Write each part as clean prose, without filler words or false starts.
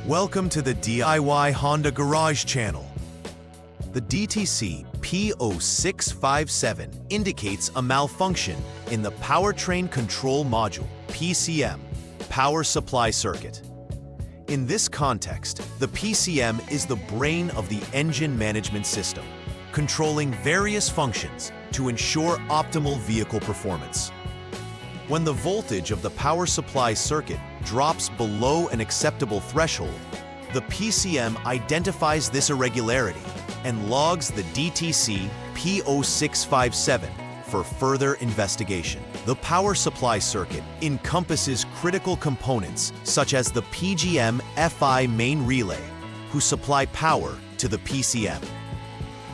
Welcome to the DIY Honda Garage channel. The DTC P0657 indicates a malfunction in the Powertrain Control Module, PCM, power supply circuit. In this context, the PCM is the brain of the engine management system, controlling various functions to ensure optimal vehicle performance. When the voltage of the power supply circuit drops below an acceptable threshold, the PCM identifies this irregularity and logs the DTC P0657 for further investigation. The power supply circuit encompasses critical components such as the PGM-FI main relay, who supply power to the PCM.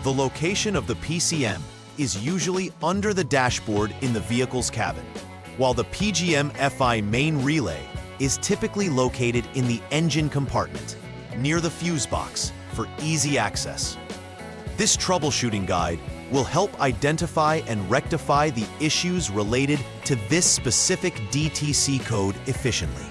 The location of the PCM is usually under the dashboard in the vehicle's cabin, while the PGM-FI main relay is typically located in the engine compartment, near the fuse box, for easy access. This troubleshooting guide will help identify and rectify the issues related to this specific DTC code efficiently.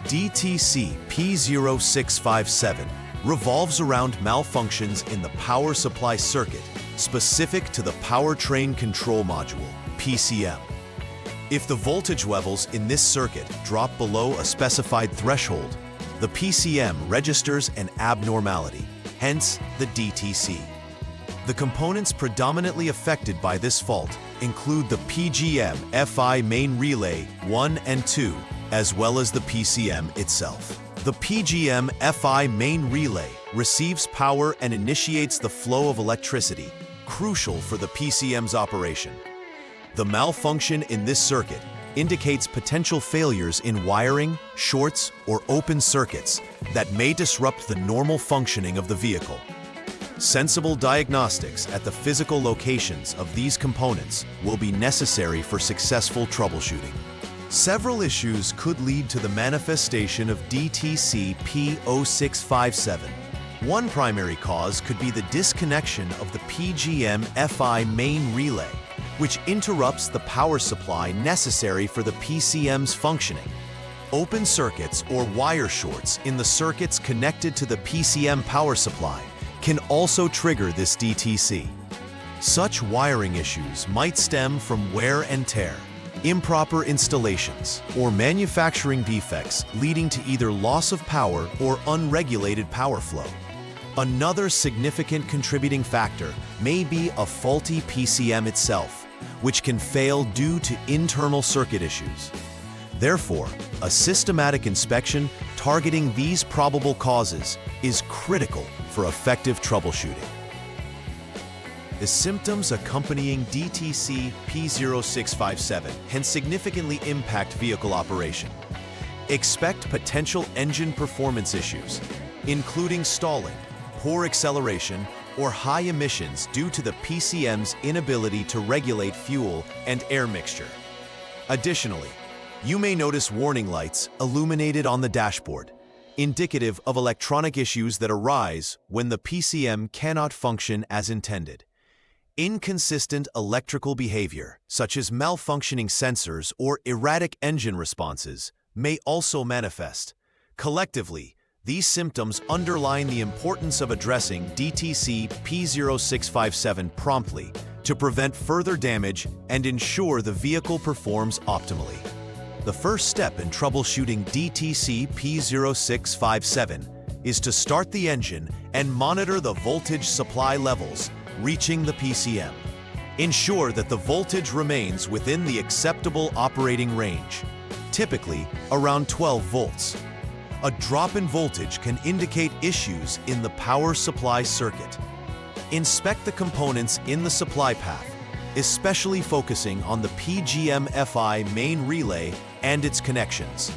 DTC P0657 revolves around malfunctions in the power supply circuit specific to the Powertrain Control Module, PCM. If the voltage levels in this circuit drop below a specified threshold, the PCM registers an abnormality, hence the DTC. The components predominantly affected by this fault include the PGM-FI main relay 1 and 2, as well as the PCM itself. The PGM-FI main relay receives power and initiates the flow of electricity, crucial for the PCM's operation. The malfunction in this circuit indicates potential failures in wiring, shorts, or open circuits that may disrupt the normal functioning of the vehicle. Sensible diagnostics at the physical locations of these components will be necessary for successful troubleshooting. Several issues could lead to the manifestation of DTC P0657. One primary cause could be the disconnection of the PGM-FI main relay, which interrupts the power supply necessary for the PCM's functioning. Open circuits or wire shorts in the circuits connected to the PCM power supply can also trigger this DTC. Such wiring issues might stem from wear and tear, improper installations, or manufacturing defects leading to either loss of power or unregulated power flow. Another significant contributing factor may be a faulty PCM itself, which can fail due to internal circuit issues. Therefore, a systematic inspection targeting these probable causes is critical for effective troubleshooting. The symptoms accompanying DTC P0657 can significantly impact vehicle operation. Expect potential engine performance issues, including stalling, poor acceleration, or high emissions due to the PCM's inability to regulate fuel and air mixture. Additionally, you may notice warning lights illuminated on the dashboard, indicative of electronic issues that arise when the PCM cannot function as intended. Inconsistent electrical behavior, such as malfunctioning sensors or erratic engine responses, may also manifest. Collectively, these symptoms underline the importance of addressing DTC P0657 promptly to prevent further damage and ensure the vehicle performs optimally. The first step in troubleshooting DTC P0657 is to start the engine and monitor the voltage supply levels reaching the PCM. Ensure that the voltage remains within the acceptable operating range, typically around 12 volts. A drop in voltage can indicate issues in the power supply circuit. Inspect the components in the supply path, especially focusing on the PGM-FI main relay and its connections.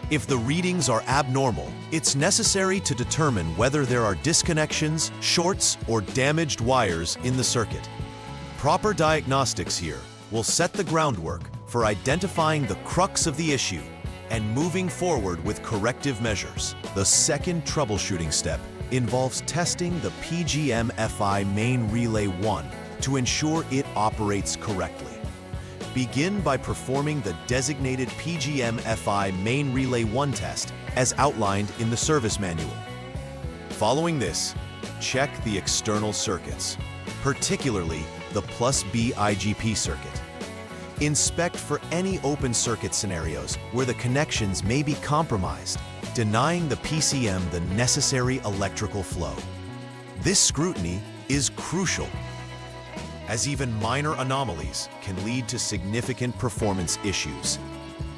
If the readings are abnormal, it's necessary to determine whether there are disconnections, shorts, or damaged wires in the circuit. Proper diagnostics here will set the groundwork for identifying the crux of the issue and moving forward with corrective measures. The second troubleshooting step involves testing the PGM-FI main relay 1 to ensure it operates correctly. Begin by performing the designated PGM-FI main relay 1 test as outlined in the service manual. Following this, check the external circuits, particularly the +B IGP circuit. Inspect for any open circuit scenarios where the connections may be compromised, denying the PCM the necessary electrical flow. This scrutiny is crucial, as even minor anomalies can lead to significant performance issues.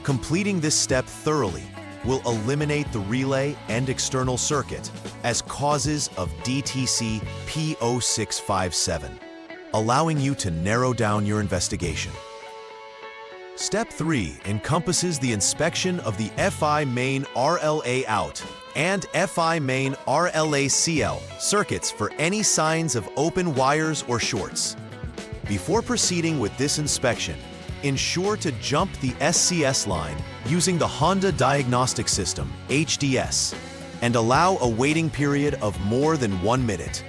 Completing this step thoroughly will eliminate the relay and external circuit as causes of DTC P0657, allowing you to narrow down your investigation. Step 3 encompasses the inspection of the FI main RLA out and FI main RLA CL circuits for any signs of open wires or shorts. Before proceeding with this inspection, ensure to jump the SCS line using the Honda Diagnostic System, HDS, and allow a waiting period of more than 1 minute.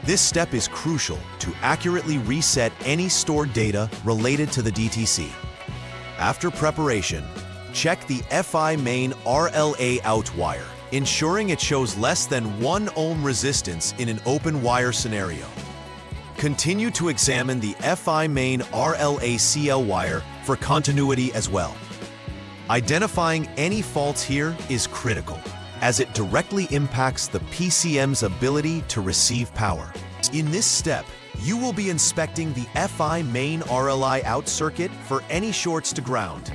This step is crucial to accurately reset any stored data related to the DTC. After preparation, check the FI main RLA out wire, ensuring it shows less than 1 ohm resistance in an open wire scenario. Continue to examine the FI main RLA CL wire for continuity as well. Identifying any faults here is critical, as it directly impacts the PCM's ability to receive power. In this step, you will be inspecting the FI main RLI out circuit for any shorts to ground.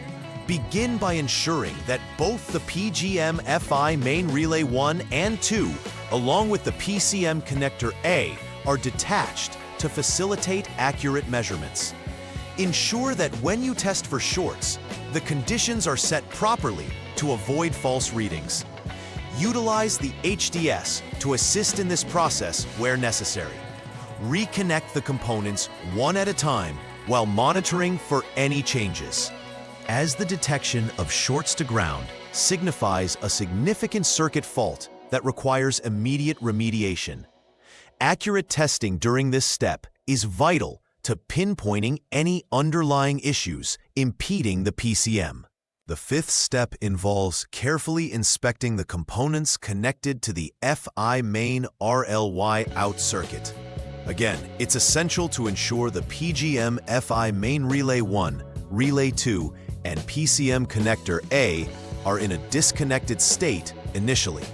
Begin by ensuring that both the PGM-FI main relay 1 and 2, along with the PCM connector A, are detached to facilitate accurate measurements. Ensure that when you test for shorts, the conditions are set properly to avoid false readings. Utilize the HDS to assist in this process where necessary. Reconnect the components one at a time while monitoring for any changes. As the detection of shorts to ground signifies a significant circuit fault that requires immediate remediation. Accurate testing during this step is vital to pinpointing any underlying issues impeding the PCM. The 5th step involves carefully inspecting the components connected to the FI main RLY out circuit. Again, it's essential to ensure the PGM-FI main relay 1, relay 2, and PCM connector A are in a disconnected state initially.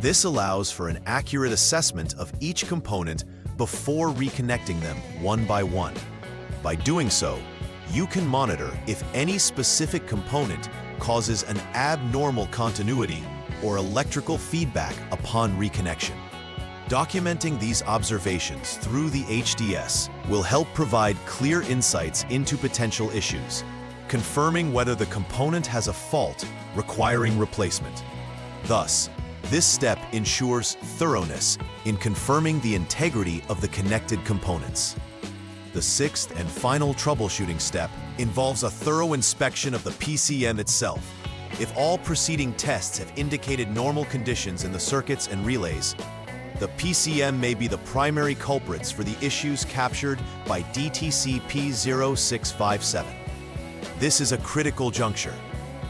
This allows for an accurate assessment of each component before reconnecting them one by one. By doing so, you can monitor if any specific component causes an abnormal continuity or electrical feedback upon reconnection. Documenting these observations through the HDS will help provide clear insights into potential issues, confirming whether the component has a fault requiring replacement. Thus, this step ensures thoroughness in confirming the integrity of the connected components. The 6th and final troubleshooting step involves a thorough inspection of the PCM itself. If all preceding tests have indicated normal conditions in the circuits and relays, the PCM may be the primary culprits for the issues captured by DTC P0657. This is a critical juncture,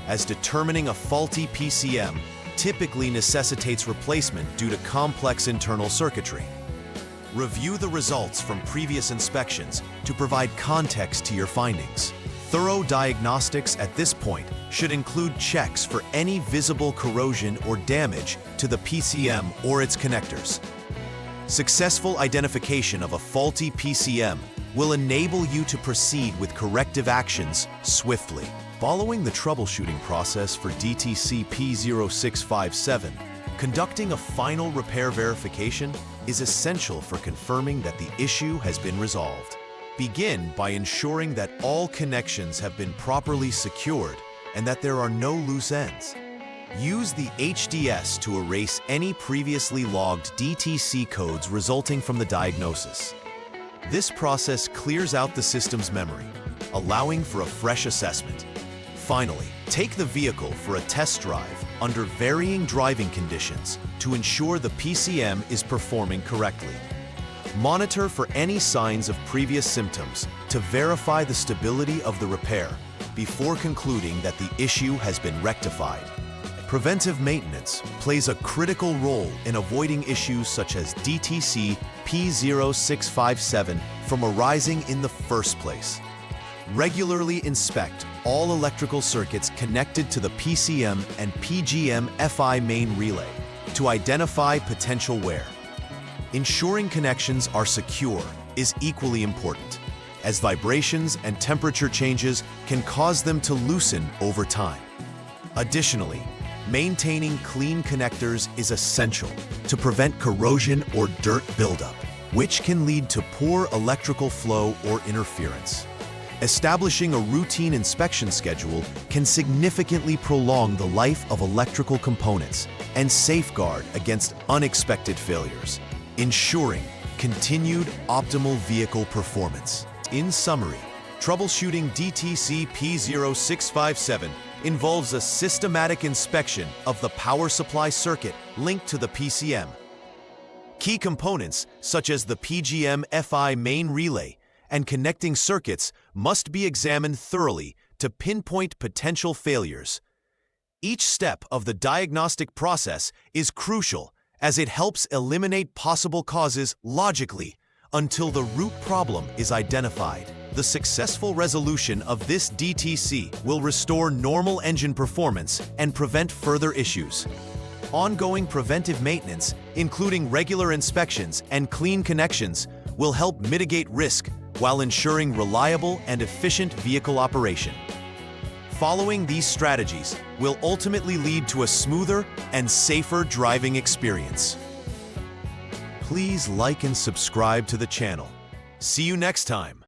as determining a faulty PCM typically necessitates replacement due to complex internal circuitry. Review the results from previous inspections to provide context to your findings. Thorough diagnostics at this point should include checks for any visible corrosion or damage to the PCM or its connectors. Successful identification of a faulty PCM will enable you to proceed with corrective actions swiftly. Following the troubleshooting process for DTC P0657, conducting a final repair verification is essential for confirming that the issue has been resolved. Begin by ensuring that all connections have been properly secured and that there are no loose ends. Use the HDS to erase any previously logged DTC codes resulting from the diagnosis. This process clears out the system's memory, allowing for a fresh assessment. Finally, take the vehicle for a test drive under varying driving conditions to ensure the PCM is performing correctly. Monitor for any signs of previous symptoms to verify the stability of the repair before concluding that the issue has been rectified. Preventive maintenance plays a critical role in avoiding issues such as DTC P0657 from arising in the first place. Regularly inspect all electrical circuits connected to the PCM and PGM-FI main relay to identify potential wear. Ensuring connections are secure is equally important, as vibrations and temperature changes can cause them to loosen over time. Additionally, maintaining clean connectors is essential to prevent corrosion or dirt buildup, which can lead to poor electrical flow or interference. Establishing a routine inspection schedule can significantly prolong the life of electrical components and safeguard against unexpected failures, ensuring continued optimal vehicle performance. In summary, troubleshooting DTC P0657 involves a systematic inspection of the power supply circuit linked to the PCM. Key components, such as the PGM-FI main relay and connecting circuits, must be examined thoroughly to pinpoint potential failures. Each step of the diagnostic process is crucial as it helps eliminate possible causes logically until the root problem is identified. The successful resolution of this DTC will restore normal engine performance and prevent further issues. Ongoing preventive maintenance, including regular inspections and clean connections, will help mitigate risk while ensuring reliable and efficient vehicle operation. Following these strategies will ultimately lead to a smoother and safer driving experience. Please like and subscribe to the channel. See you next time.